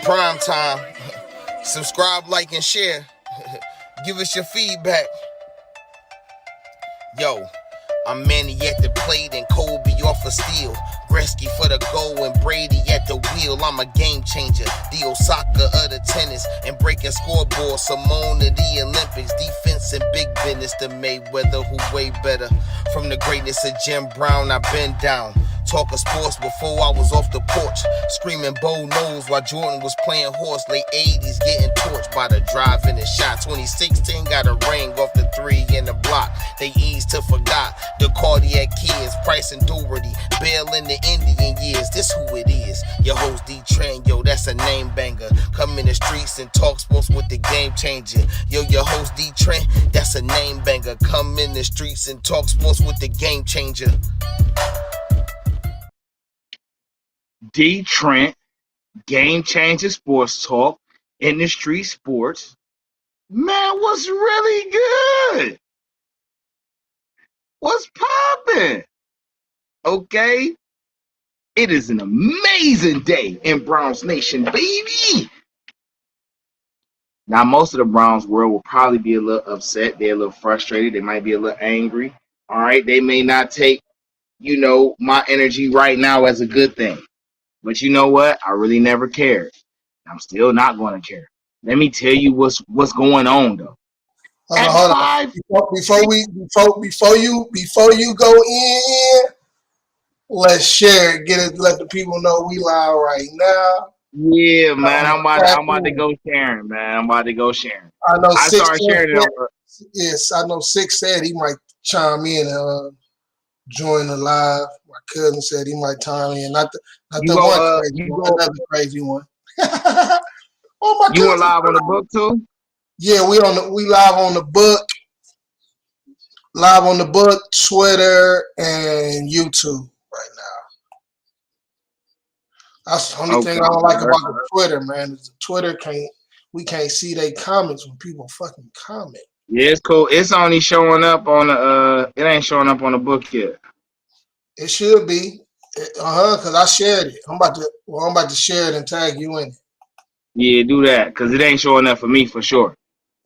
Prime time. Subscribe, like, and share. Give us your feedback. Yo, I'm Manny at the plate and Kobe off a steal. Gretzky for the goal and Brady at the wheel. I'm a game changer, the Osaka of the tennis, and breaking scoreboards. Simone of the Olympics, defense and big business. The Mayweather who way better. From the greatness of Jim Brown, I've been down. Talking sports before I was off the porch. Screaming Bo knows while Jordan was playing horse. Late 80s getting torched by the drive and the shot. 2016 got a ring off the 3 in the block. They eased to forgot the cardiac kids. Price and Doherty, Bell in the Indian years. This who it is. Your host DeeTrynt, yo, that's a name banger. Come in the streets and talk sports with the game changer. Yo, your host DeeTrynt, that's a name banger. Come in the streets and talk sports with the game changer. DeeTrynt, Game Changer Sports Talk, Industry Sports. Man, what's really good? What's poppin'? Okay? It is an amazing day in Browns Nation, baby! Now, most of the Browns world will probably be a little upset. They're a little frustrated. They might be a little angry. All right? They may not take, my energy right now as a good thing. But you know what? I really never cared. I'm still not going to care. Let me tell you what's going on though. Hold on. Before you go in, let's share it. Get it. Let the people know we live right now. Yeah, man. I'm about to go sharing, man. I'm about to go sharing. I know. I started sharing it. Yes, I know. Six said he might chime in and join the live. My cousin said he might chime in. Not the one crazy one, another crazy one. Oh my! You were live on the book too? Yeah, we live on the book. Live on the book, Twitter, and YouTube right now. That's the only thing I don't like about the Twitter, man. Is the Twitter we can't see their comments when people fucking comment. Yeah, it's cool. It's only showing up on the it ain't showing up on the book yet. It should be. Because I shared it. I'm about to share it and tag you in it. Yeah, do that, because it ain't showing up for me for sure.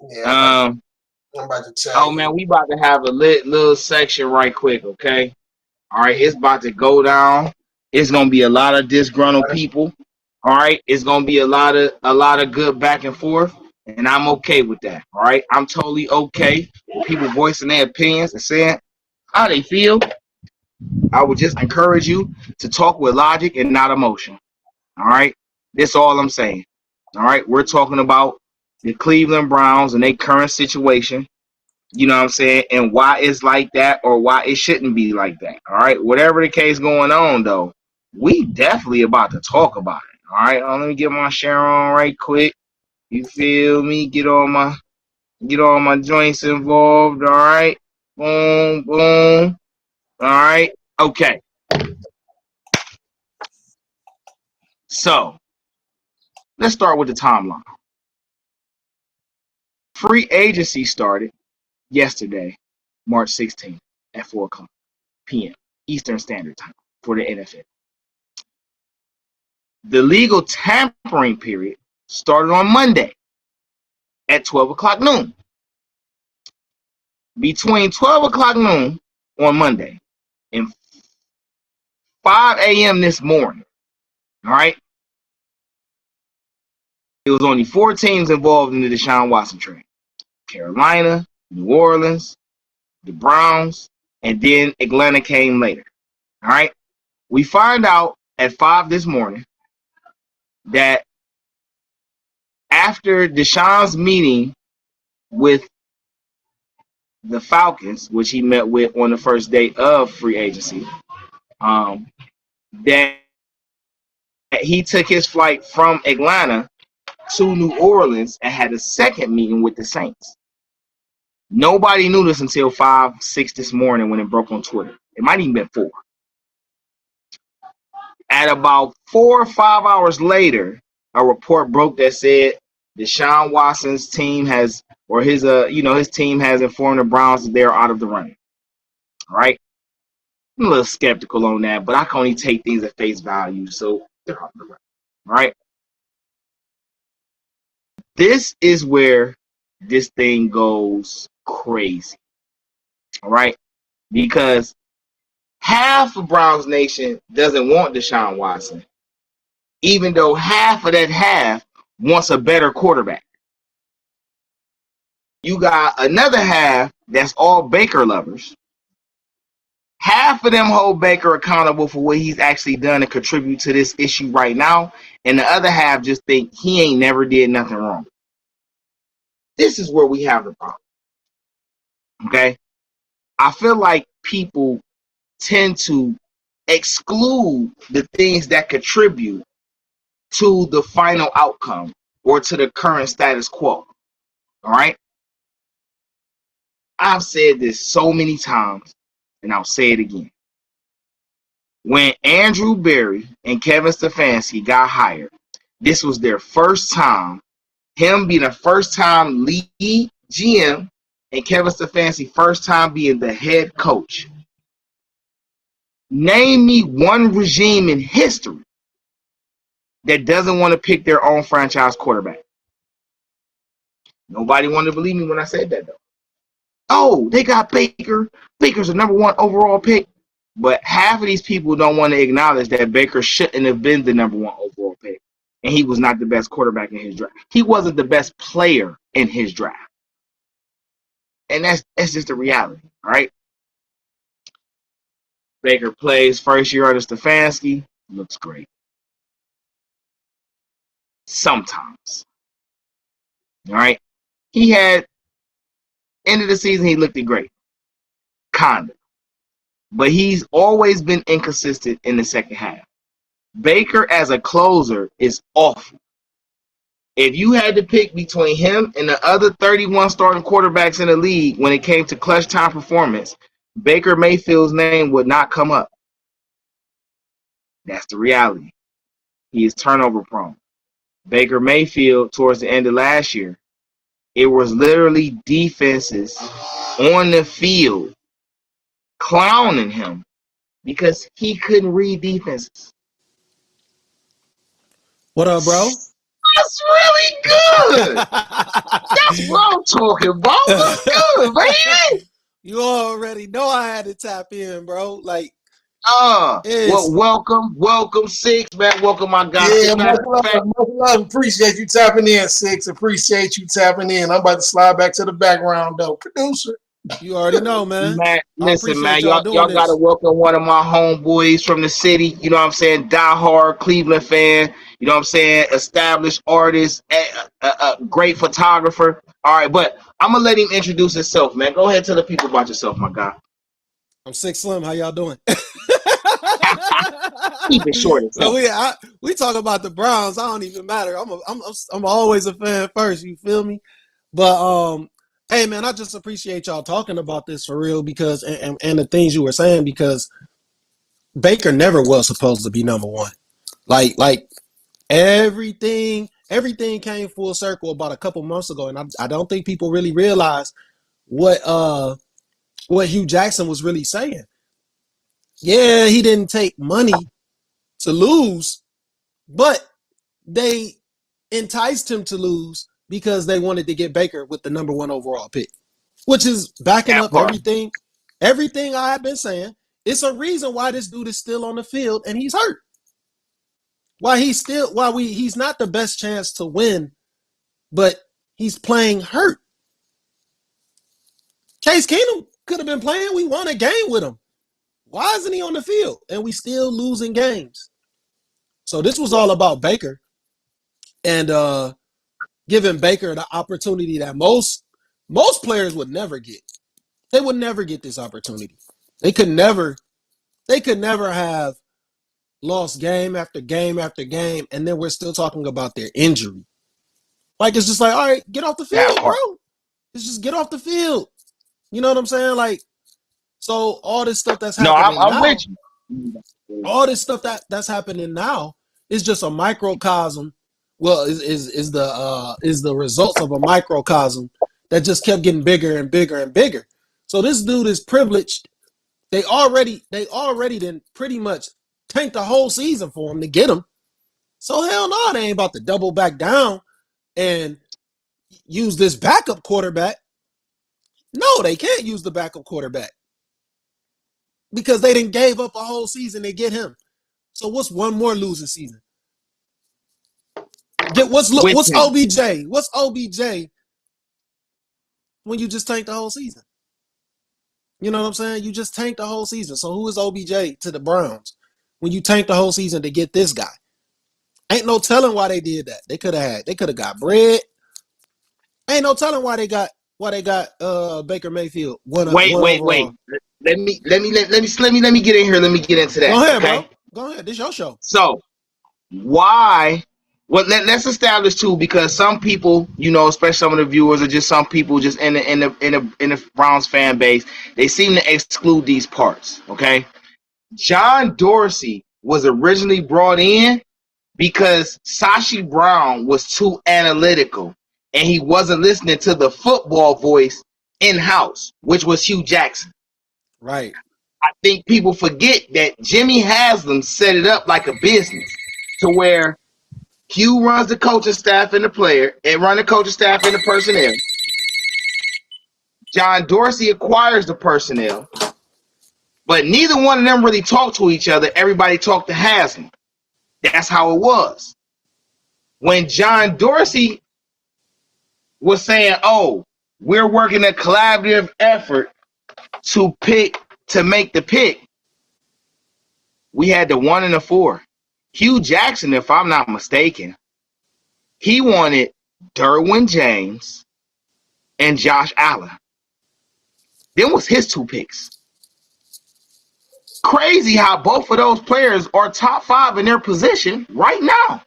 Yeah, I'm about to tag you. Man, we about to have a little section right quick, okay? All right, it's about to go down. It's gonna be a lot of disgruntled people. All right, it's gonna be a lot of good back and forth, and I'm okay with that. All right, I'm totally okay with people voicing their opinions and saying how they feel. I would just encourage you to talk with logic and not emotion. All right, that's all I'm saying. All right, we're talking about the Cleveland Browns and their current situation. You know what I'm saying? And why it's like that or why it shouldn't be like that. All right, whatever the case going on, though, we definitely about to talk about it. All right, let me get my share on right quick. You feel me? Get all my joints involved. All right, boom, boom. All right, okay. So let's start with the timeline. Free agency started yesterday, March 16th at 4 o'clock p.m. Eastern Standard Time for the NFL. The legal tampering period started on Monday at 12 o'clock noon. Between 12 o'clock noon on Monday and 5 a.m. this morning, all right, it was only 4 teams involved in the Deshaun Watson trade. Carolina, New Orleans, the Browns, and then Atlanta came later. All right. We find out at 5 this morning that after Deshaun's meeting with the Falcons, which he met with on the first day of free agency, that he took his flight from Atlanta to New Orleans and had a second meeting with the Saints. Nobody knew this until 5, 6 this morning when it broke on Twitter. It might even been 4. At about 4 or 5 hours later, a report broke that said Deshaun Watson's team has, or his team has informed the Browns that they're out of the running. All right, I'm a little skeptical on that, but I can only take things at face value, so they're out of the running. All right. this is where this thing goes crazy. All right? Because half of Browns Nation doesn't want Deshaun Watson, even though half of that half wants a better quarterback. You got another half that's all Baker lovers. Half of them hold Baker accountable for what he's actually done and contribute to this issue right now, and the other half just think he ain't never did nothing wrong. This is where we have the problem. Okay? I feel like people tend to exclude the things that contribute to the final outcome or to the current status quo. All right? I've said this so many times, and I'll say it again. When Andrew Berry and Kevin Stefanski got hired, this was their first time, him being a first-time lead GM, and Kevin Stefanski first time being the head coach. Name me one regime in history that doesn't want to pick their own franchise quarterback. Nobody wanted to believe me when I said that, though. Oh, they got Baker. Baker's the number one overall pick. But half of these people don't want to acknowledge that Baker shouldn't have been the number one overall pick. And he was not the best quarterback in his draft. He wasn't the best player in his draft. And that's just the reality, all right? Baker plays first year under Stefanski. Looks great. Sometimes. All right? He had, end of the season, he looked great. Kinda. But he's always been inconsistent in the second half. Baker as a closer is awful. If you had to pick between him and the other 31 starting quarterbacks in the league when it came to clutch time performance, Baker Mayfield's name would not come up. That's the reality. He is turnover prone. Baker Mayfield, towards the end of last year, it was literally defenses on the field clowning him because he couldn't read defenses. What up, bro? That's really good. That's what I'm talking about. That's good, man. You already know I had to tap in, bro. Like, well, welcome, Six, man. Welcome, my guy. Yeah, much love. Appreciate you tapping in, Six. Appreciate you tapping in. I'm about to slide back to the background, though. Producer. You already know, man. Listen, man, y'all gotta welcome one of my homeboys from the city. You know what I'm saying? Diehard Cleveland fan. You know what I'm saying? Established artist, great photographer. All right, but I'm gonna let him introduce himself, man. Go ahead, tell the people about yourself, my guy. I'm Six Slim. How y'all doing? Keep it short. So we talk about the Browns. I don't even matter. I'm always a fan first. You feel me? But hey, man, I just appreciate y'all talking about this for real because and the things you were saying because Baker never was supposed to be number one. Like everything came full circle about a couple months ago, and I don't think people really realize what Hugh Jackson was really saying. Yeah, he didn't take money to lose, but they enticed him to lose because they wanted to get Baker with the number one overall pick, which is backing up everything I have been saying. It's a reason why this dude is still on the field and he's hurt. He's not the best chance to win, but he's playing hurt. Case Keenum could have been playing. We won a game with him. Why isn't he on the field? And we still losing games. So this was all about Baker and giving Baker the opportunity that most players would never get. They would never get this opportunity. They could never have lost game after game after game, and then we're still talking about their injury. Like, it's just like, all right, get off the field, bro. It's just get off the field. You know what I'm saying? Like, so all this stuff that's happening I'm now, with you. all this stuff that's happening now is just a microcosm. Well, is the results of a microcosm that just kept getting bigger and bigger and bigger. So this dude is privileged. They already then pretty much tanked the whole season for him to get him. So hell no, they ain't about to double back down and use this backup quarterback. No, they can't use the backup quarterback because they didn't gave up a whole season to get him. So what's one more losing season? What's OBJ? What's OBJ when you just tanked the whole season? You know what I'm saying? You just tanked the whole season. So who is OBJ to the Browns when you tanked the whole season to get this guy? Ain't no telling why they did that. They could have got bread. Ain't no telling why they got Baker Mayfield. Wait. Let me get in here. Let me get into that. Go ahead, okay? bro. Go ahead. This is your show. So why? Well, let's establish too, because some people, you know, especially some of the viewers, or just some people just in the Browns fan base, they seem to exclude these parts. Okay, John Dorsey was originally brought in because Sashi Brown was too analytical and he wasn't listening to the football voice in-house, which was Hugh Jackson. Right. I think people forget that Jimmy Haslam set it up like a business to where Hugh runs the coaching staff and the player, and run the coaching staff and the personnel. John Dorsey acquires the personnel, but neither one of them really talk to each other. Everybody talked to Haslam. That's how it was. When John Dorsey was saying, "Oh, we're working a collaborative effort to make the pick," we had the 1 and the 4. Hugh Jackson, if I'm not mistaken, he wanted Derwin James and Josh Allen. Them was his 2 picks. Crazy how both of those players are top 5 in their position right now.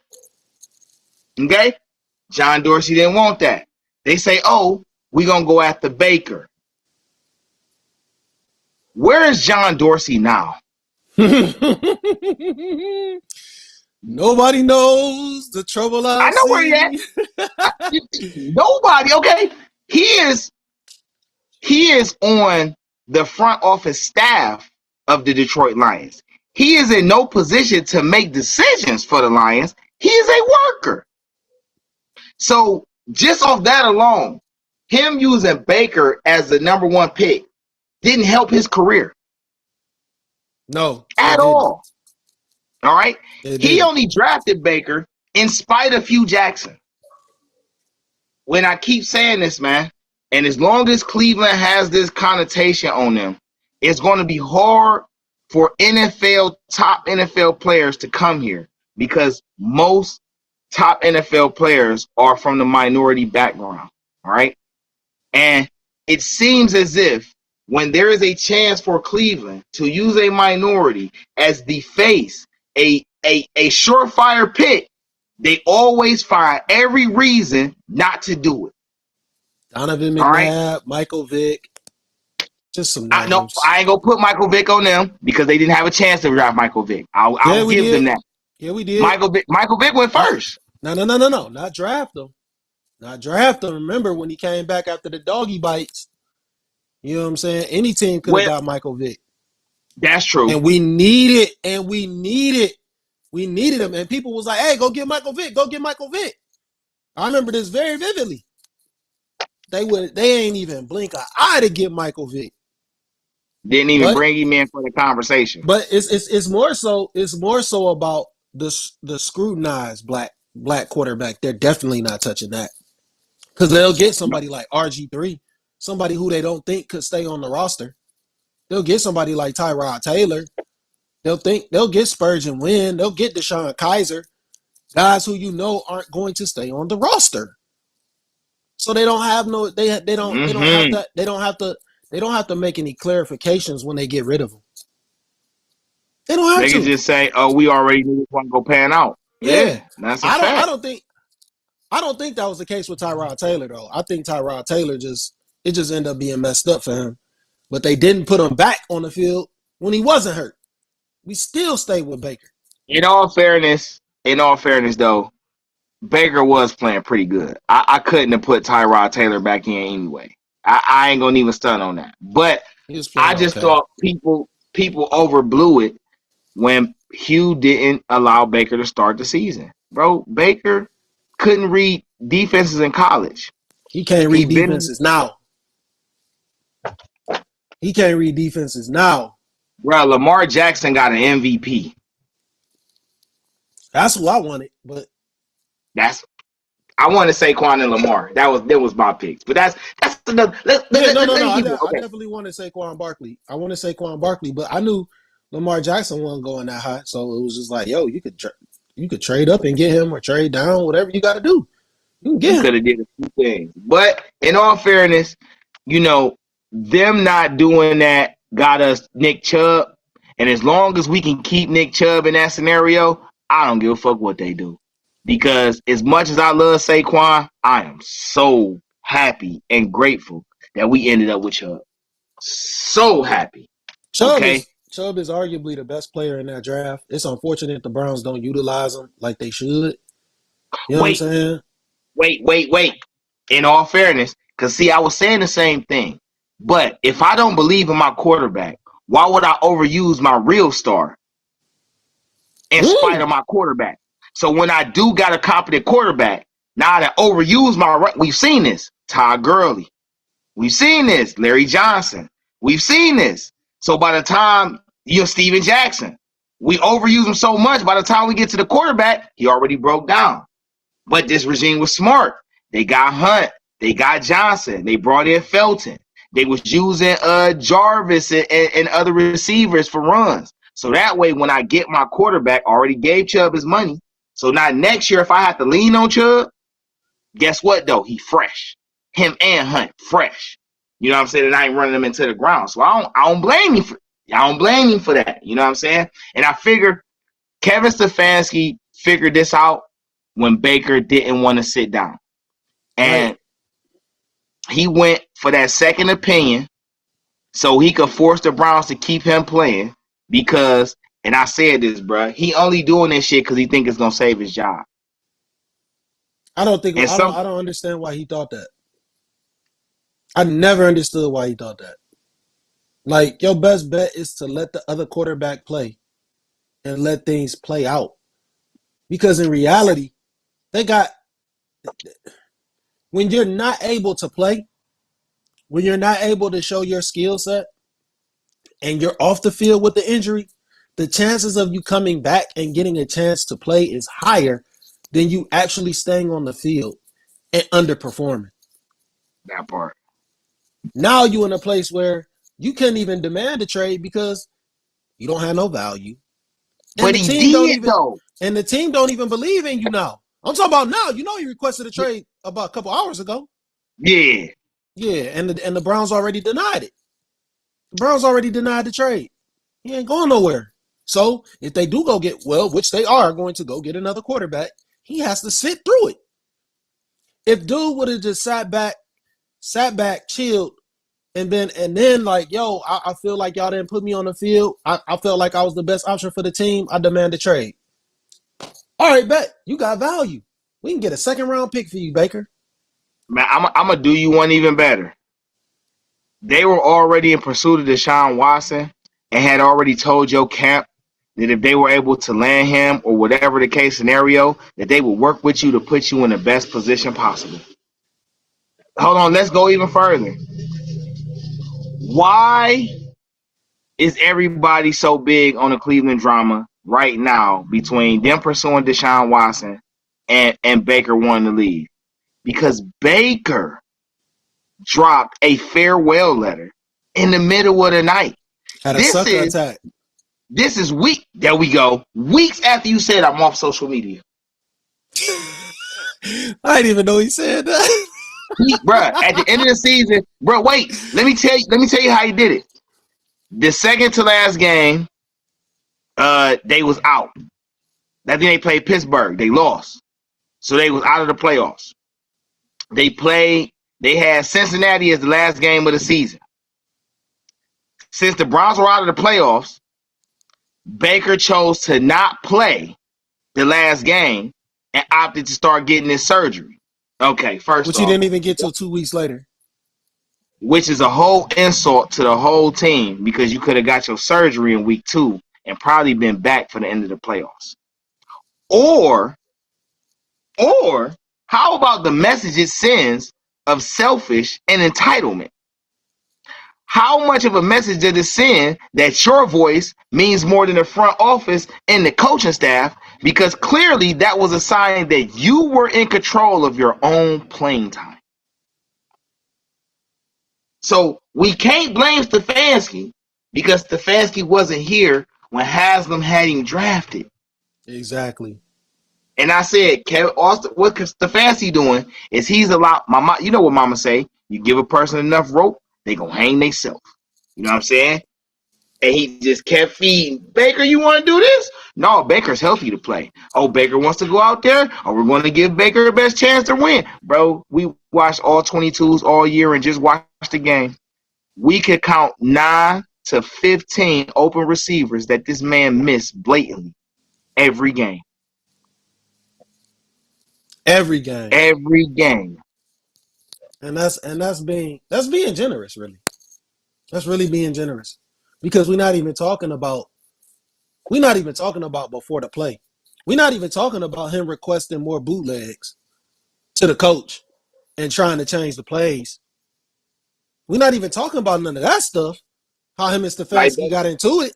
Okay? John Dorsey didn't want that. They say, "Oh, we're going to go after Baker." Where is John Dorsey now? Nobody knows the trouble I know where he at. Nobody. Okay, he is on the front office staff of the Detroit Lions. He is in no position to make decisions for the Lions. He is a worker. So just off that alone, him using Baker as the number 1 pick didn't help his career. No, at all. All right. He only drafted Baker in spite of Hugh Jackson. When I keep saying this, man, and as long as Cleveland has this connotation on them, it's going to be hard for top NFL players to come here, because most top NFL players are from the minority background. All right. And it seems as if when there is a chance for Cleveland to use a minority as the face, a surefire pick, they always find every reason not to do it. Donovan McNabb, right? Michael Vick, just some names. No, I ain't gonna put Michael Vick on them because they didn't have a chance to draft Michael Vick. I'll give them that. Yeah, we did. Michael Vick went first. No, not draft him. Not draft him. Remember when he came back after the doggy bites? You know what I'm saying? Any team could have got Michael Vick. That's true. And we needed him. And people was like, "Hey, go get Michael Vick. Go get Michael Vick." I remember this very vividly. They ain't even blink an eye to get Michael Vick. Didn't even bring him in for the conversation. But it's more so about the scrutinized black quarterback. They're definitely not touching that. Because they'll get somebody like RG3, somebody who they don't think could stay on the roster. They'll get somebody like Tyrod Taylor. They'll get Spurgeon Wynn. They'll get Deshaun Kaiser, guys who you know aren't going to stay on the roster. So they don't have to make any clarifications when they get rid of them. They don't have to. They can just say, "Oh, we already knew this one go pan out." Yeah, that's a fact. I don't think that was the case with Tyrod Taylor though. I think Tyrod Taylor just ended up being messed up for him. But they didn't put him back on the field when he wasn't hurt. We still stayed with Baker. In all fairness, though, Baker was playing pretty good. I couldn't have put Tyrod Taylor back in anyway. I ain't gonna even stunt on that. But I just thought people overblew it when Hugh didn't allow Baker to start the season. Bro, Baker couldn't read defenses in college. He can't read defenses now. He can't read defenses now. Bro, Lamar Jackson got an MVP. That's who I wanted, but I want to say Saquon and Lamar. That was my picks. But that's another. I definitely want to say Saquon Barkley. I want to say Saquon Barkley, but I knew Lamar Jackson wasn't going that high, so it was just like, yo, you could trade up and get him or trade down, whatever you got to do. You could have did a few things. But in all fairness, them not doing that got us Nick Chubb. And as long as we can keep Nick Chubb in that scenario, I don't give a fuck what they do. Because as much as I love Saquon, I am so happy and grateful that we ended up with Chubb. So happy. Chubb is arguably the best player in that draft. It's unfortunate the Browns don't utilize him like they should. You know what I'm saying? Wait. In all fairness, because see, I was saying the same thing. But if I don't believe in my quarterback, why would I overuse my real star in spite of my quarterback? So when I do got a competent quarterback, now that overuse we've seen this. Todd Gurley. We've seen this. Larry Johnson. We've seen this. So by the time you're Steven Jackson, we overuse him so much, by the time we get to the quarterback, he already broke down. But this regime was smart. They got Hunt. They got Johnson. They brought in Felton. They was using Jarvis and other receivers for runs. So that way, when I get my quarterback, already gave Chubb his money. So now next year, if I have to lean on Chubb, guess what, though? He fresh. Him and Hunt, fresh. You know what I'm saying? And I ain't running them into the ground. So I don't blame him for that. You know what I'm saying? And I figure Kevin Stefanski figured this out when Baker didn't want to sit down. And he went for that second opinion so he could force the Browns to keep him playing because, and I said this, bro, he only doing this shit because he think it's going to save his job. I don't understand why he thought that. I never understood why he thought that. Like, your best bet is to let the other quarterback play and let things play out. Because in reality, when you're not able to play, when you're not able to show your skill set, and you're off the field with the injury, the chances of you coming back and getting a chance to play is higher than you actually staying on the field and underperforming. That part. Now you're in a place where you can't even demand a trade because you don't have no value. But he did, though. And the team don't even believe in you now. I'm talking about now. You know he requested a trade about a couple hours ago. Yeah. Yeah, and the Browns already denied it. The Browns already denied the trade. He ain't going nowhere. So if they do go get, which they are going to go get another quarterback, he has to sit through it. If dude would have just sat back, chilled, and then like, yo, I feel like y'all didn't put me on the field. I felt like I was the best option for the team. I demand a trade. All right, bet. You got value. We can get a second-round pick for you, Baker. Man, I'm going to do you one even better. They were already in pursuit of Deshaun Watson and had already told your camp that if they were able to land him or whatever the case scenario, that they would work with you to put you in the best position possible. Hold on, let's go even further. Why is everybody so big on the Cleveland drama right now between them pursuing Deshaun Watson and Baker wanting to leave? Because Baker dropped a farewell letter in the middle of the night. Had a sucker attack. This is week. There we go. Weeks after you said I'm off social media. I didn't even know he said that. Bruh, at the end of the season, wait. Let me tell you how he did it. The second to last game, they was out. That day they played Pittsburgh. They lost. So they was out of the playoffs. They had Cincinnati as the last game of the season. Since the Browns were out of the playoffs, Baker chose to not play the last game and opted to start getting his surgery. Okay, which he didn't even get till 2 weeks later. Which is a whole insult to the whole team because you could have got your surgery in week 2 and probably been back for the end of the playoffs. Or how about the message it sends of selfish and entitlement? How much of a message did it send that your voice means more than the front office and the coaching staff? Because clearly that was a sign that you were in control of your own playing time. So we can't blame Stefanski because Stefanski wasn't here when Haslam had him drafted. Exactly. And I said, Kevin Austin, what Stefanski doing is he's allowed you know what mama say, you give a person enough rope, they gonna hang themselves. You know what I'm saying? And he just kept feeding. Baker, you want to do this? No, Baker's healthy to play. Oh, Baker wants to go out there? Oh, we're going to give Baker the best chance to win. Bro, we watched all 22s all year and just watched the game. We could count 9 to 15 open receivers that this man missed blatantly every game. Every game. Every game. And that's being generous, really. That's really being generous. Because we're not even talking about before the play. We're not even talking about him requesting more bootlegs to the coach and trying to change the plays. We're not even talking about none of that stuff. How him and Stefanski got into it.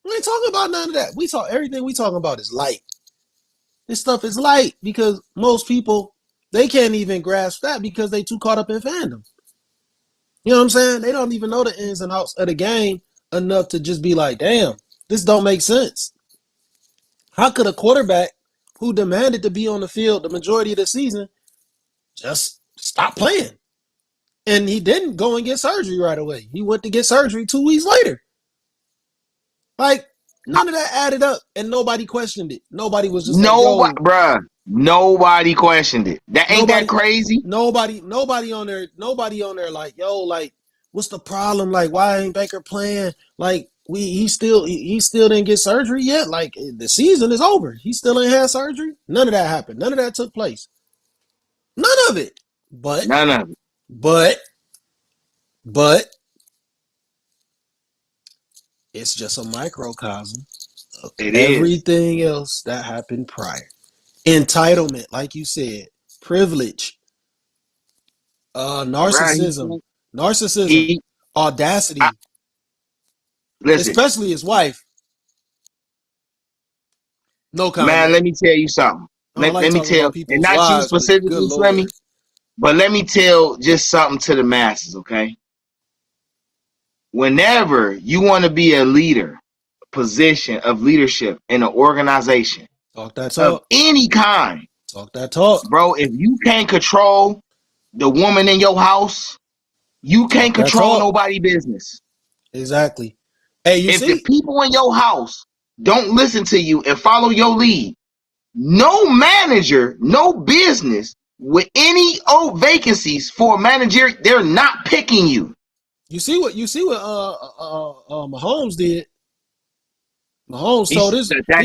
We ain't talking about none of that. Everything we talking about is light. This stuff is light because most people, they can't even grasp that because they too caught up in fandom. You know what I'm saying? They don't even know the ins and outs of the game enough to just be like, damn, this don't make sense. How could a quarterback who demanded to be on the field the majority of the season just stop playing? And he didn't go and get surgery right away. He went to get surgery 2 weeks later. Like, none of that added up, and nobody questioned it. Nobody was just like, bruh. Nobody questioned it. That crazy? Nobody on there like, yo, like, what's the problem? Like, why ain't Baker playing? Like, he still didn't get surgery yet. Like, the season is over. He still ain't had surgery. None of that happened. None of that took place. None of it. None of it. But it's just a microcosm of everything else that happened prior. Entitlement, like you said, privilege, narcissism, audacity, listen, especially his wife. No comment. Man, let me tell you something. Let me tell, and not you specifically, Slimmy, but let me tell just something to the masses, okay? Whenever you want to be a leader, position of leadership in an organization, talk that talk of any kind. Talk that talk. Bro, if you can't control the woman in your house, you can't control nobody's business. Exactly. Hey, if the people in your house don't listen to you and follow your lead, no manager, no business with any old vacancies for a manager, they're not picking you. You see what Mahomes did? Mahomes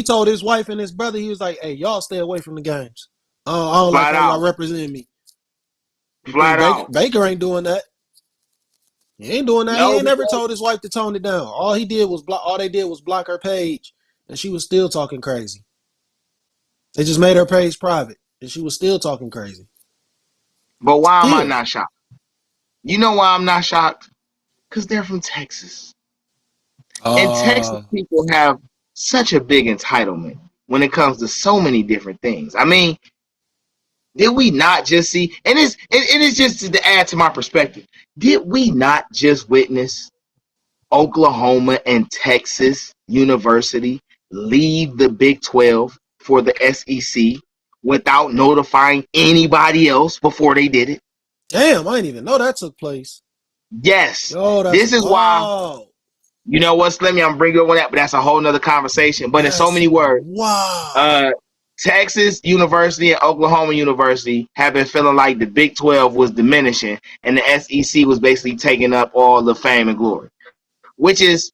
told his wife and his brother, he was like, hey, y'all stay away from the games. I don't like how y'all represent me. Flat out. Baker ain't doing that. He ain't doing that. He ain't never told his wife to tone it down. All they did was block her page, and she was still talking crazy. They just made her page private, and she was still talking crazy. But why am I not shocked? You know why I'm not shocked? Because they're from Texas. And Texas people have such a big entitlement when it comes to so many different things. I mean, did we not just see, and it is just to add to my perspective, did we not just witness Oklahoma and Texas University leave the Big 12 for the SEC without notifying anybody else before they did it? Damn, I didn't even know that took place. Yes. This is why, you know what, Slimmy, I'm bringing up on that, but that's a whole nother conversation. But in so many words, Texas University and Oklahoma University have been feeling like the Big 12 was diminishing and the SEC was basically taking up all the fame and glory, which is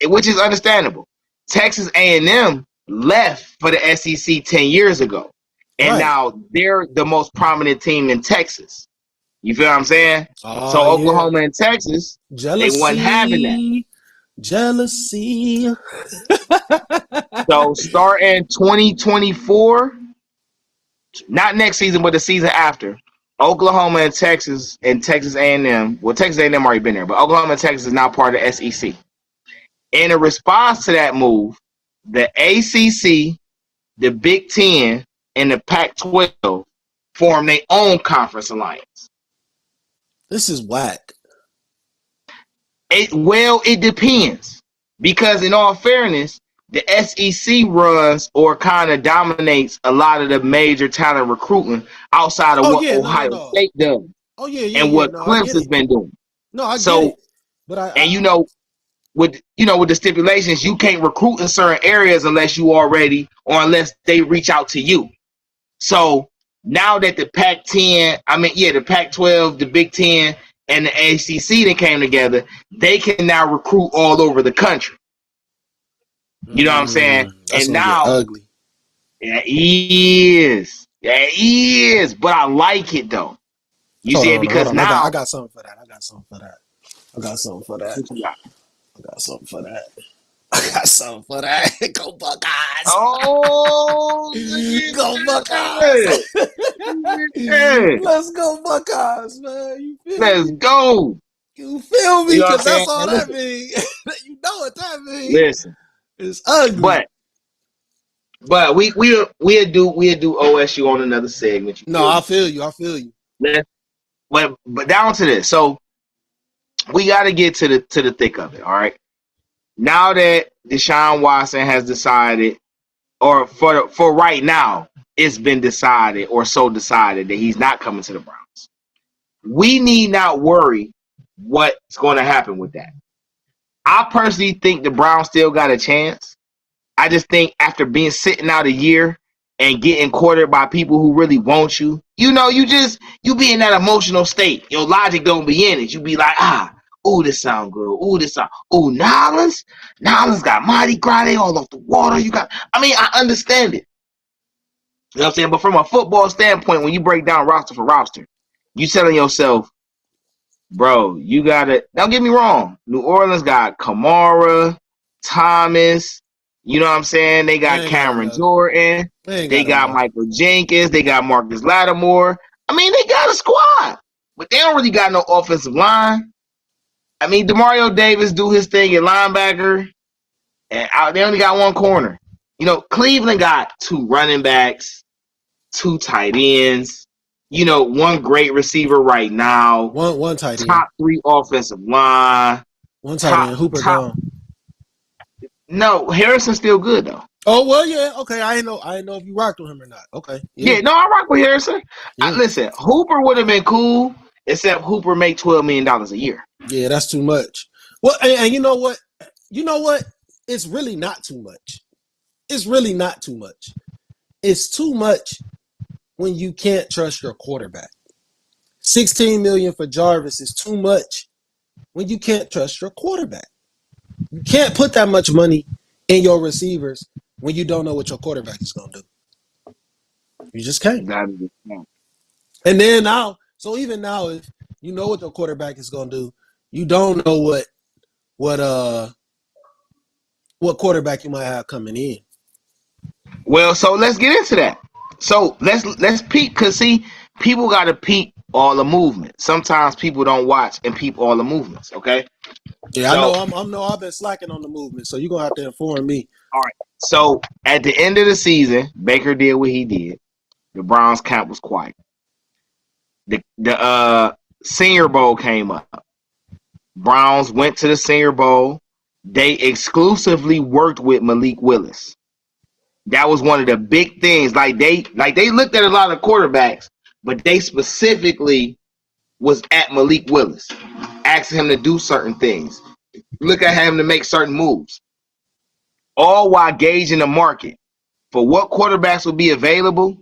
understandable. Texas A&M left for the SEC 10 years ago, and now they're the most prominent team in Texas. You feel what I'm saying? So Oklahoma and Texas, they wasn't having that. Jealousy. So starting 2024, not next season, but the season after, Oklahoma and Texas A&M. Well, Texas A&M already been there, but Oklahoma and Texas is now part of the SEC. In a response to that move, the ACC, the Big Ten, and the Pac-12 formed their own conference alliance. This is whack. It depends. Because in all fairness, the SEC runs or kind of dominates a lot of the major talent recruiting outside of what Ohio State does. Oh, yeah. And what Clemson's been doing. No, I get it. But with the stipulations, you can't recruit in certain areas unless you already or unless they reach out to you. So now that the the Pac-12, the Big Ten, and the ACC that came together, they can now recruit all over the country. You know what I'm saying? That's and now ugly. Yeah, it is. But I like it though. You see it because now I got something for that. I got something for that. Go Buckeyes. Oh, go Buckeyes. Let's go Buckeyes, man. Let's go. You feel me? Because that's all that means. You know what that means. Listen. It's ugly. But we'll do OSU on another segment. I feel you. But down to this. So we got to get to the thick of it. All right. Now that Deshaun Watson has decided, or for right now, it's been decided or so decided that he's not coming to the Browns. We need not worry what's going to happen with that. I personally think the Browns still got a chance. I just think after being sitting out a year and getting courted by people who really want you, you be in that emotional state. Your logic don't be in it. You be like, this sound good. Nolans got Mardi Gras, they all off the water. I understand it. You know what I'm saying? But from a football standpoint, when you break down roster for roster, you telling yourself, bro, you gotta. Don't get me wrong. New Orleans got Kamara, Thomas. You know what I'm saying? They got Cameron Jordan. They got Michael Jenkins. They got Marcus Lattimore. They got a squad, but they don't really got no offensive line. Demario Davis do his thing at linebacker, and they only got one corner. Cleveland got 2 running backs, 2 tight ends. One great receiver right now. One tight end. Top 3 offensive line. One tight end. Hooper gone. No, Harrison's still good though. Oh well, yeah. Okay, I didn't know if you rocked with him or not. Okay. Yeah, no, I rock with Harrison. Yeah. Listen, Hooper would have been cool, except Hooper made $12 million a year. Yeah, that's too much. Well, and you know what? It's really not too much. It's too much when you can't trust your quarterback. $16 million for Jarvis is too much when you can't trust your quarterback. You can't put that much money in your receivers when you don't know what your quarterback is going to do. You just can't. And then now, so even now, if you know what your quarterback is going to do, you don't know what quarterback you might have coming in. Well, so let's get into that. So let's peek, because see, people got to peek all the movement. Sometimes people don't watch and peep all the movements, okay? Yeah, I know I've been slacking on the movement, so you're going to have to inform me. All right. So at the end of the season, Baker did what he did. The Browns camp was quiet. The Senior Bowl came up. Browns went to the Senior Bowl. They exclusively worked with Malik Willis. That was one of the big things. Like they looked at a lot of quarterbacks, but they specifically was at Malik Willis, asking him to do certain things, look at him to make certain moves, all while gauging the market for what quarterbacks will be available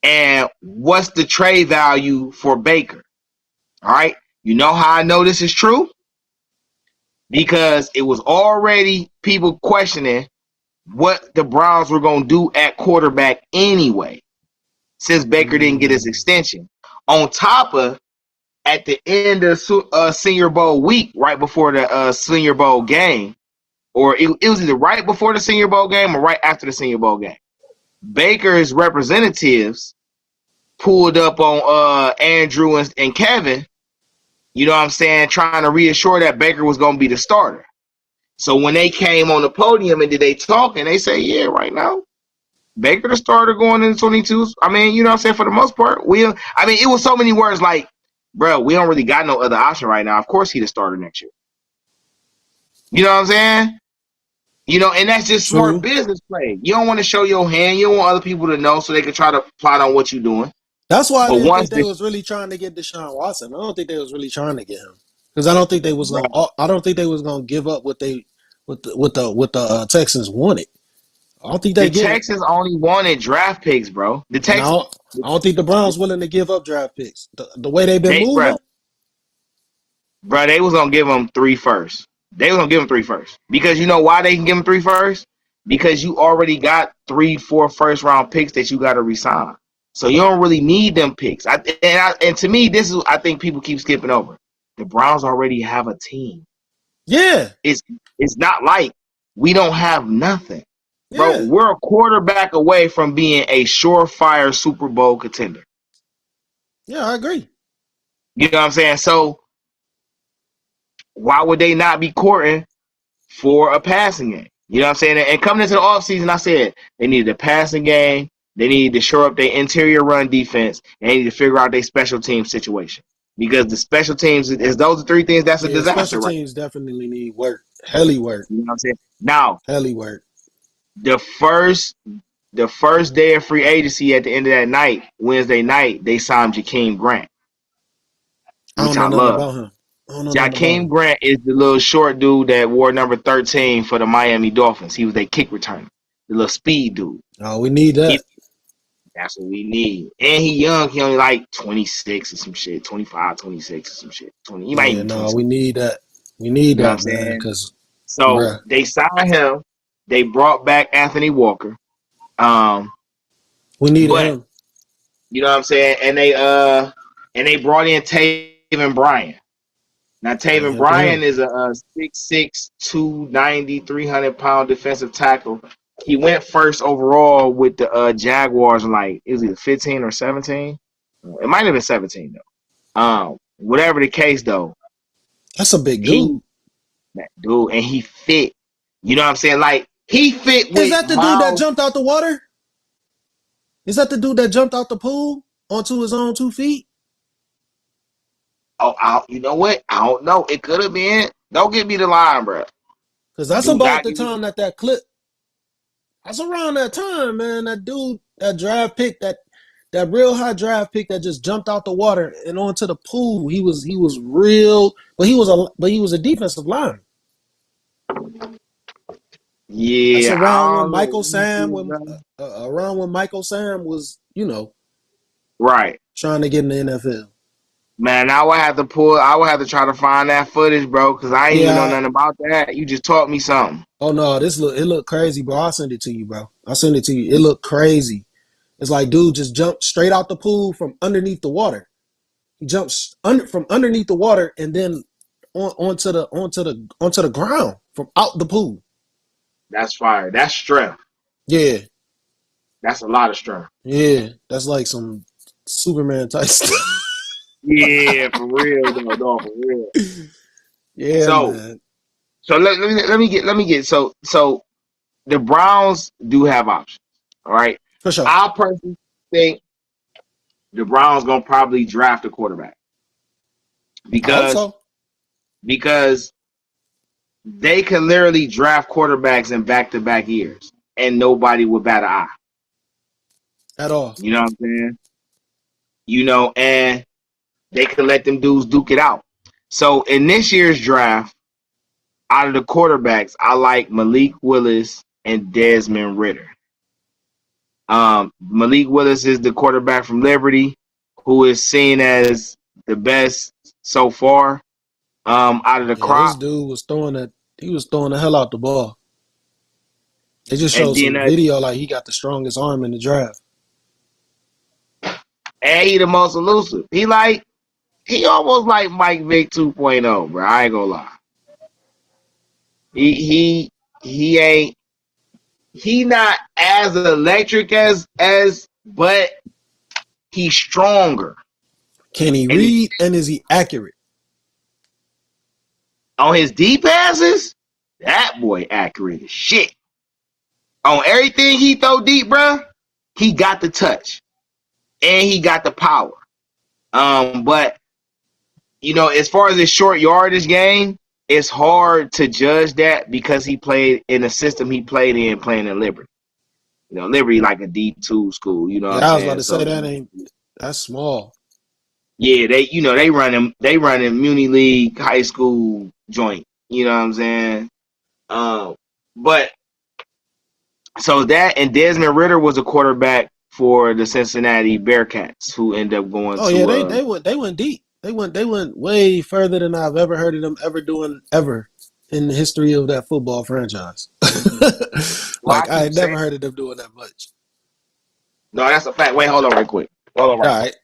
and what's the trade value for Baker. All right. You know how I know this is true? Because it was already people questioning what the Browns were going to do at quarterback anyway, since Baker didn't get his extension. On top of, at the end of Senior Bowl week, right before the Senior Bowl game, or it was either right before the Senior Bowl game or right after the Senior Bowl game, Baker's representatives pulled up on Andrew and Kevin, you know what I'm saying, trying to reassure that Baker was going to be the starter. So when they came on the podium and did they talk, and they say, yeah, right now, Baker the starter going into 22. I mean, you know what I'm saying, for the most part. It was so many words like, bro, we don't really got no other option right now. Of course he the starter next year. You know what I'm saying? You know, and that's just smart business play. You don't want to show your hand. You don't want other people to know so they can try to plot on what you're doing. That's why I didn't think they was really trying to get Deshaun Watson. I don't think they was really trying to get him because I don't think they was gonna. I don't think they was gonna give up what the Texans wanted. I don't think the Texans only wanted draft picks, bro. The Texans. I don't think the Browns willing to give up draft picks. The way they've been moving, bro, they was gonna give them 3 firsts. They was gonna give them 3 firsts because you know why they can give them 3 firsts? Because you already got 3-4 first round picks that you got to resign. So you don't really need them picks. And to me, this is I think people keep skipping over. The Browns already have a team. Yeah, it's not like we don't have nothing, bro. Yeah. We're a quarterback away from being a surefire Super Bowl contender. Yeah, I agree. You know what I'm saying? So why would they not be courting for a passing game? You know what I'm saying? And coming into the offseason, I said they needed a passing game. They needed to shore up their interior run defense, and they need to figure out their special team situation. Because the special teams, is those the 3 things that's a disaster. Special teams definitely need work. Helly work. You know what I'm saying? Now, helly work. The first day of free agency at the end of that night, Wednesday night, they signed Jakeem Grant. Which I love. About him. Jakeem Grant is the little short dude that wore number 13 for the Miami Dolphins. He was their kick returner. The little speed dude. Oh, we need that. That's what we need. And he young. He only like 26 or some shit. 25, 26 or some shit. 20. He might even 26. We need that. We need that, man. So they signed him. They brought back Anthony Walker. We need him. You know what I'm saying? And they brought in Taven Bryan. Now, Taven Bryan is a 6'6", 290, 300-pound defensive tackle. He went first overall with the Jaguars in it was either 15 or 17. It might have been 17, though. Whatever the case, though. That's a big dude. Dude, and he fit. You know what I'm saying? He fit with. Is that the dude that jumped out the water? Is that the dude that jumped out the pool onto his own 2 feet? Oh, you know what? I don't know. It could have been. Don't give me the line, bro. Because that's about the time that clip. That's around that time, man. That dude, that draft pick, that real high draft pick that just jumped out the water and onto the pool. He was real, but he was a defensive lineman. Yeah, that's around when Michael Sam was, right, trying to get in the NFL. Man, I would have to try to find that footage, bro, because I ain't even know nothing about that. You just taught me something. Oh no, it looked crazy, bro. I'll send it to you, bro. I'll send it to you. It looked crazy. It's like dude just jumped straight out the pool from underneath the water. He jumps from underneath the water and then onto the ground from out the pool. That's fire. That's strength. Yeah. That's a lot of strength. Yeah. That's like some Superman type stuff. Yeah, for real, though. No, for real. Yeah, man. So let me get so the Browns do have options. All right. For sure. I personally think the Browns gonna probably draft a quarterback. Because they can literally draft quarterbacks in back-to-back years and nobody would bat an eye. At all. You know what I'm saying? And they can let them dudes duke it out. So in this year's draft, out of the quarterbacks, I like Malik Willis and Desmond Ridder. Malik Willis is the quarterback from Liberty, who is seen as the best so far out of the crop. This dude was throwing the hell out the ball. They just showed some video like he got the strongest arm in the draft. And he the most elusive. He almost like Mike Vick 2.0, bro. I ain't gonna lie. He not as electric as but He's stronger. Can he read and is he accurate? On his deep passes, that boy accurate as shit. On everything he throw deep, bro, he got the touch. And he got the power. But, you know, as far as his short yardage game, it's hard to judge that because he played in the system he played in playing in Liberty. You know, Liberty like a D2 school, you know what I'm saying? I was about to say that's small. Yeah, they run Muni League high school joint. You know what I'm saying? But so that and Desmond Ridder was a quarterback for the Cincinnati Bearcats who ended up going they went deep. They went way further than I've ever heard of them ever doing ever in the history of that football franchise. Like I had never heard of them doing that much. No, that's a fact. Wait, hold on real quick. All right.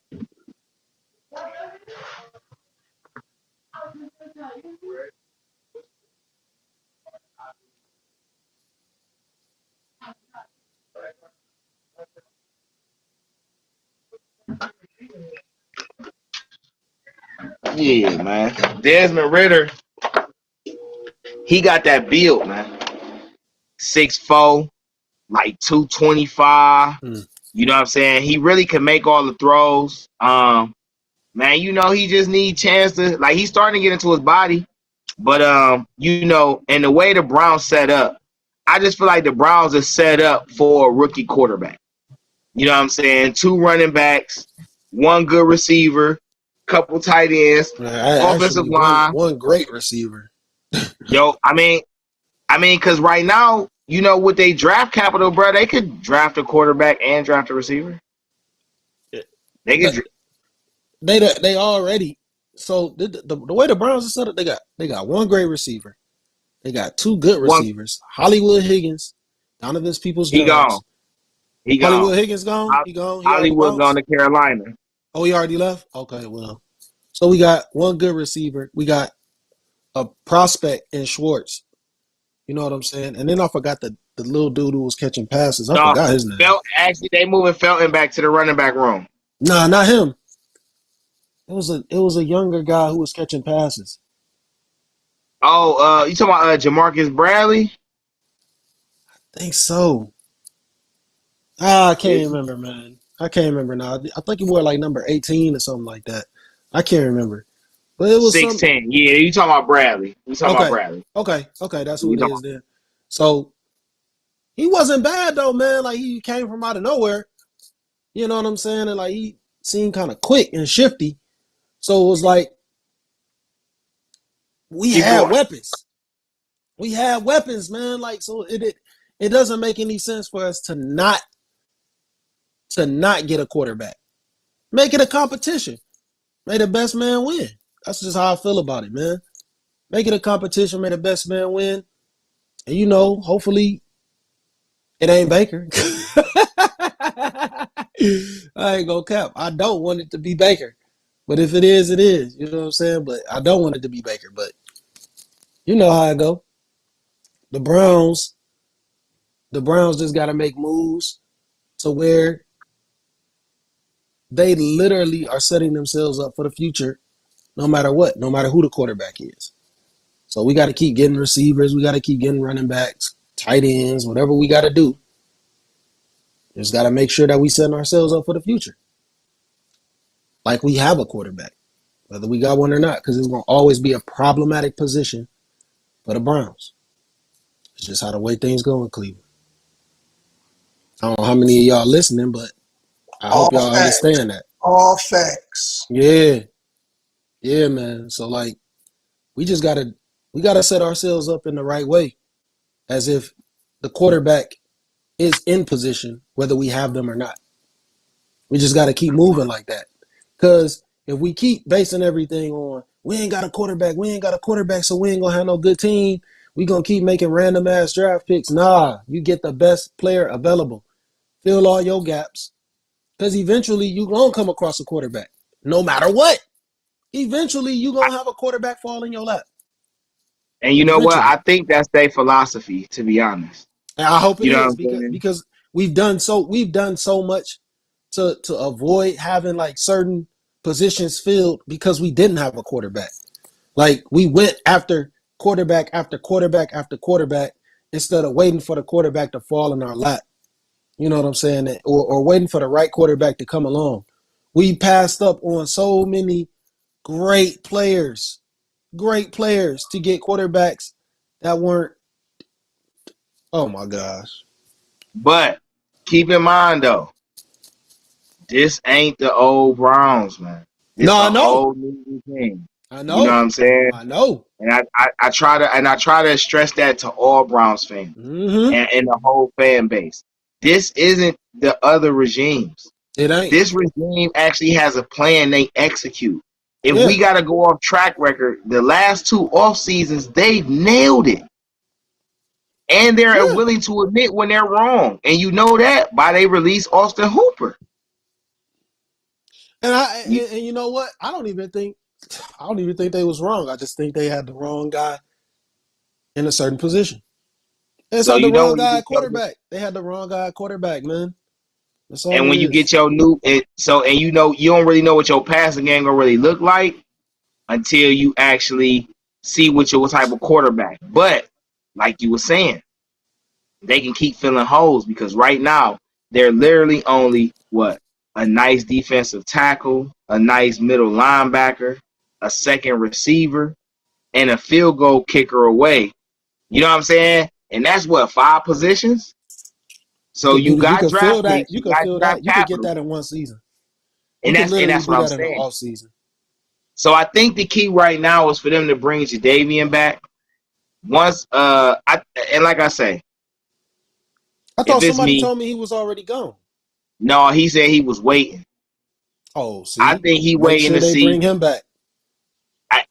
Yeah, man. Desmond Ridder, he got that build, man. 6'4", like 225. You know what I'm saying? He really can make all the throws. Man, you know, he just need chance to, like, he's starting to get into his body. But, you know, and the way the Browns set up, I just feel like the Browns are set up for a rookie quarterback. You know what I'm saying? 2 running backs, 1 good receiver, couple tight ends, offensive line. One great receiver. Yo, I mean, because right now, you know, with they draft capital, bro, they could draft a quarterback and draft a receiver. They could. They already. So the way the Browns are set up, they got 1 great receiver. They got 2 good receivers. Hollywood Higgins, Donovan Peoples-Jones. He gone. Hollywood Higgins gone. He gone. Hollywood gone to Carolina. Oh, he already left? Okay, well. So we got 1 good receiver. We got a prospect in Schwartz. You know what I'm saying? And then I forgot the little dude who was catching passes. I forgot his name. Actually, they moving Felton back to the running back room. Nah, not him. It was a younger guy who was catching passes. Oh, you talking about Jamarcus Bradley? I think so. I can't remember, man. I can't remember now. I think he wore like number 18 or something like that. I can't remember. But it was 16. Yeah, you talking about Bradley. You talking about Bradley. Okay, that's who it is then. So he wasn't bad though, man. Like he came from out of nowhere. You know what I'm saying? And like he seemed kind of quick and shifty. So it was like we had weapons. We had weapons, man. Like so it doesn't make any sense for us to not get a quarterback. Make it a competition. May the best man win. That's just how I feel about it, man. Make it a competition. May the best man win. And, you know, hopefully it ain't Baker. I ain't gonna cap. I don't want it to be Baker. But if it is, it is. You know what I'm saying? But I don't want it to be Baker. But you know how I go. The Browns just got to make moves to where they literally are setting themselves up for the future no matter what, no matter who the quarterback is. So we got to keep getting receivers. We got to keep getting running backs, tight ends, whatever we got to do. Just got to make sure that we setting ourselves up for the future. Like we have a quarterback, whether we got one or not, because it's going to always be a problematic position for the Browns. It's just how the way things go in Cleveland. I don't know how many of y'all listening, but I hope y'all understand that. All facts. Yeah. Yeah, man. So like we gotta set ourselves up in the right way, as if the quarterback is in position, whether we have them or not. We just gotta keep moving like that. Because if we keep basing everything on we ain't got a quarterback, so we ain't gonna have no good team. We gonna keep making random ass draft picks. Nah, you get the best player available. Fill all your gaps. Because eventually you gonna come across a quarterback. No matter what. Eventually you gonna have a quarterback fall in your lap. And you know what? I think that's their philosophy, to be honest. And I hope it is because we've done so much to avoid having like certain positions filled because we didn't have a quarterback. Like we went after quarterback after quarterback after quarterback instead of waiting for the quarterback to fall in our lap. You know what I'm saying? Or waiting for the right quarterback to come along. We passed up on so many great players to get quarterbacks that weren't. Oh my gosh. But keep in mind though, this ain't the old Browns, man. This No, I a know. whole new team. I You know what know. I'm saying? I know. And I try to stress that to all Browns fans Mm-hmm. and the whole fan base. This isn't the other regimes. It ain't. This regime actually has a plan they execute. If Yeah. we got to go off track record, the last 2 off seasons, they've nailed it. And they're willing to admit when they're wrong. And you know that by they release Austin Hooper. And you know what? I don't even think they was wrong. I just think they had the wrong guy in a certain position. It's So not the you know wrong when you guy get at quarterback. They had the wrong guy at quarterback, man. That's all and it when you is. get your new and you know you don't really know what your passing game gonna really look like until you actually see what type of quarterback. But like you were saying, they can keep filling holes because right now they're literally only a nice defensive tackle, a nice middle linebacker, a second receiver, and a field goal kicker away. You know what I'm saying? And that's 5 positions. So you You got could feel draft that. picks, You you could got feel draft that. You could get capital, that in one season. You and could literally that's do what I'm that in the saying. off season. So I think the key right now is for them to bring Jadeveon back. Once like I say, I if thought it's somebody me, told me he was already gone. no, he said he was waiting. Oh, I see? think he Make waiting sure to they see. bring him back.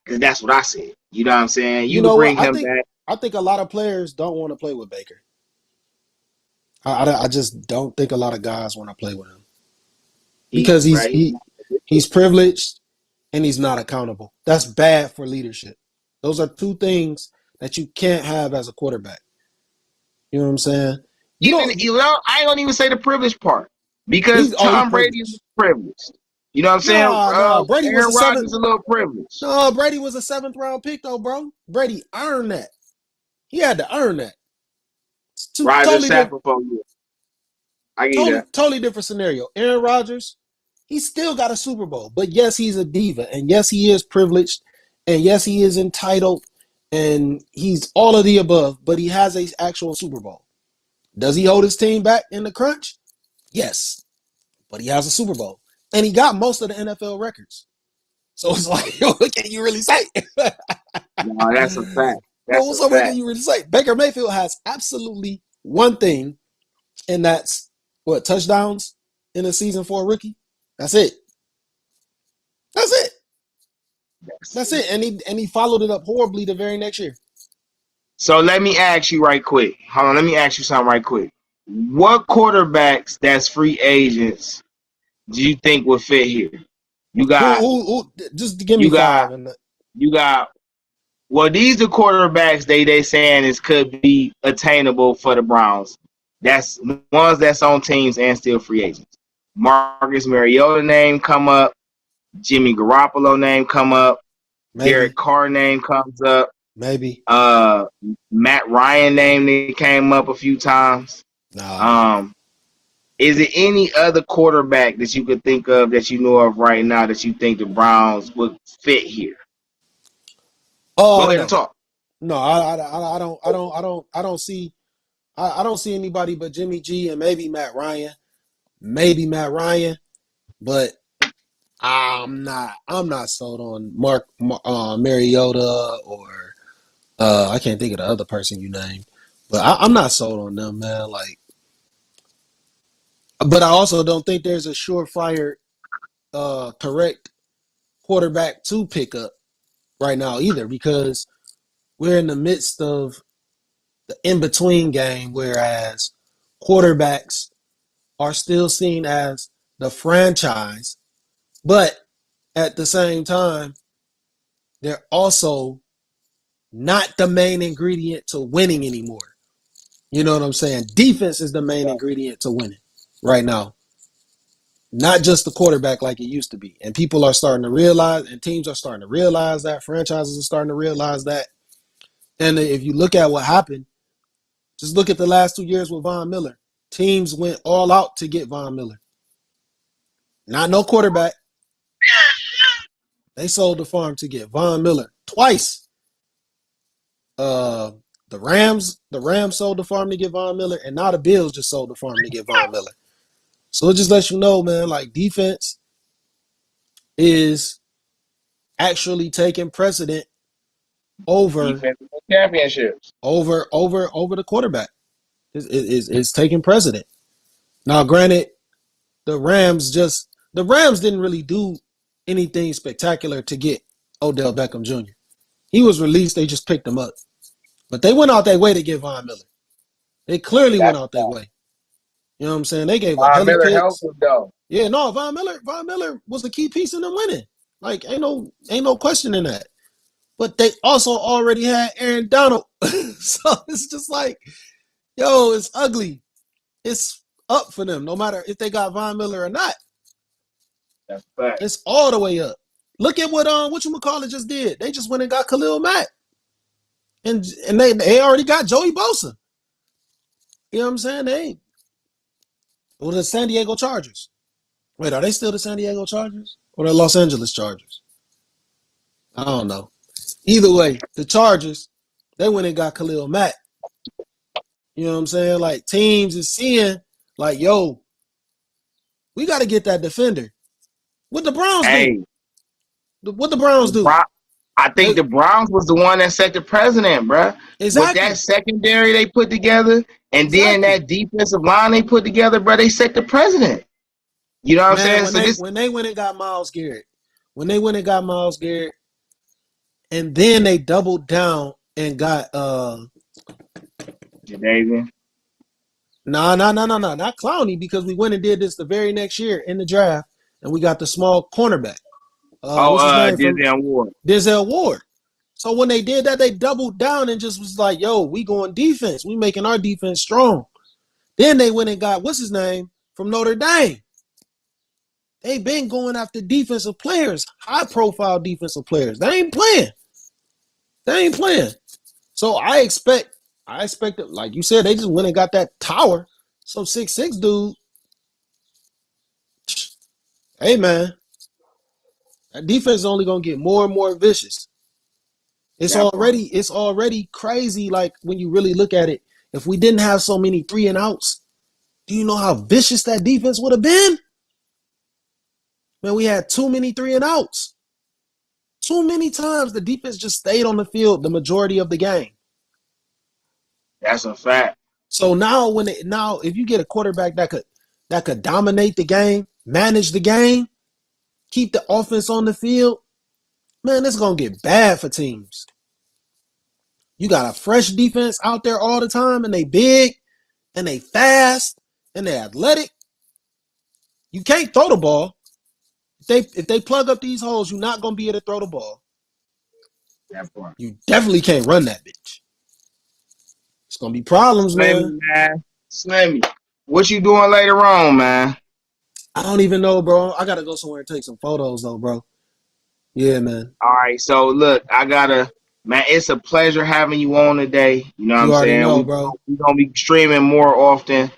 Because that's what I said. You know what I'm saying? You You could know what? bring him back. I think a lot of players don't want to play with Baker. I just don't think a lot of guys want to play with him because he's privileged and he's not accountable. That's bad for leadership. Those are 2 things that you can't have as a quarterback. You know what I'm saying? I ain't gonna even say the privileged part because He's Tom Brady is privileged. privileged. You know what I'm saying? Nah. Brady was Aaron a seventh. Rodgers is a little privileged. No, Brady was a 7th round pick though, bro. Brady earned that. He had to earn that. It's Rodgers sat for 4 years. I get that. totally different scenario. Aaron Rodgers, he still got a Super Bowl, but yes, he's a diva, and yes, he is privileged, and yes, he is entitled, and he's all of the above. But he has a actual Super Bowl. Does he hold his team back in the crunch? Yes, but he has a Super Bowl, and he got most of the NFL records. So it's like, what can you really say? No, that's a fact. That's a So what can fact. you really say? Baker Mayfield has absolutely one thing, and that's touchdowns in a season for a rookie. That's it. That's it. And he followed it up horribly the very next year. So let me ask you right quick. Hold on, let me ask you something right quick. What quarterbacks that's free agents do you think would fit here? You got Who just give me you 5 got and you got well, these are quarterbacks they saying is could be attainable for the Browns. That's ones that's on teams and still free agents. Marcus Mariota name come up, Jimmy Garoppolo name come up, Derek Carr name comes up. Maybe. Matt Ryan name that came up a few times. Nah. Is it any other quarterback that you could think of that you know of right now that you think the Browns would fit here? Go ahead and talk. No, I don't see anybody but Jimmy G and maybe Matt Ryan. But I'm not sold on Mariota or I can't think of the other person you named. But I'm not sold on them, man. Like, but I also don't think there's a surefire correct quarterback to pick up right now either, because we're in the midst of the in-between game, whereas quarterbacks are still seen as the franchise, but at the same time, they're also not the main ingredient to winning anymore. You know what I'm saying? Defense is the main ingredient to winning right now. Not just the quarterback like it used to be. And people are starting to realize, and teams are starting to realize that. Franchises are starting to realize that. And if you look at what happened, just look at the last 2 years with Von Miller. Teams went all out to get Von Miller. Not no quarterback. They sold the farm to get Von Miller twice. The Rams sold the farm to get Von Miller, and now the Bills just sold the farm to get Von Miller. So it just lets you know, man, like defense is actually taking precedent over championships. Over the quarterback. Is taking precedent. Now, granted, the Rams didn't really do anything spectacular to get Odell Beckham Jr. He was released, they just picked him up. But they went out their way to get Von Miller. They clearly went out their way. You know what I'm saying? They gave up Von Miller picks. Yeah, no, Von Miller was the key piece in them winning. Like, ain't no question in that. But they also already had Aaron Donald. So it's just like, yo, it's ugly. It's up for them, no matter if they got Von Miller or not. That's fact. It's all the way up. Look at what whatchamacallit just did. They just went and got Khalil Mack. And they already got Joey Bosa. You know what I'm saying? The San Diego Chargers. Wait, are they still the San Diego Chargers? Or the Los Angeles Chargers? I don't know. Either way, the Chargers, they went and got Khalil Mack. You know what I'm saying? Like, teams is seeing, like, yo, we got to get that defender. What the Browns do? What the Browns do? I think the Browns was the one that set the precedent, bro. Exactly. With that secondary they put together, and then that defensive line they put together, bro, they set the precedent. You know what I'm saying? When they went and got Myles Garrett, and then they doubled down and got Jadavian. No, not Clowney, because we went and did this the very next year in the draft, and we got the small cornerback. Denzel Ward. So when they did that, they doubled down and just was like, yo, we going defense. We making our defense strong. Then they went and got, what's his name, from Notre Dame. They've been going after defensive players, high-profile defensive players. They ain't playing. So I expect that, like you said, they just went and got that tower. Some 6'6" dude. Hey, man. That defense is only going to get more and more vicious. It's already crazy, like, when you really look at it. If we didn't have so many 3-and-outs, do you know how vicious that defense would have been? Man, we had too many 3-and-outs. Too many times the defense just stayed on the field the majority of the game. That's a fact. So now if you get a quarterback that could dominate the game, manage the game, keep the offense on the field, man, it's going to get bad for teams. You got a fresh defense out there all the time, and they big, and they fast, and they athletic. You can't throw the ball. If they plug up these holes, you're not going to be able to throw the ball. You definitely can't run that bitch. It's going to be problems, man. Slimmy, what you doing later on, man? I don't even know, bro. I got to go somewhere and take some photos, though, bro. Yeah, man. All right, so look, man, it's a pleasure having you on today. You know what I'm saying? Know, bro. We're going to be streaming more often.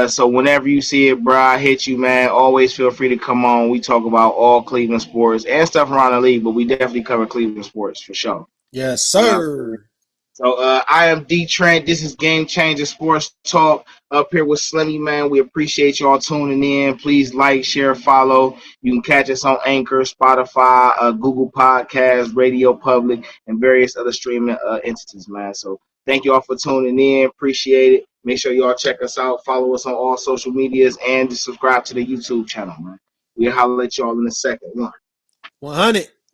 So whenever you see it, bro, I hit you, man. Always feel free to come on. We talk about all Cleveland sports and stuff around the league, but we definitely cover Cleveland sports for sure. Yes, sir. So I am DeeTrynt. This is Game Changer Sports Talk up here with Slimmy, man. We appreciate y'all tuning in. Please like, share, follow. You can catch us on Anchor, Spotify, Google Podcasts, Radio Public, and various other streaming entities, man. So thank you all for tuning in. Appreciate it. Make sure y'all check us out. Follow us on all social medias and subscribe to the YouTube channel, man. We'll holler at y'all in a second. 100.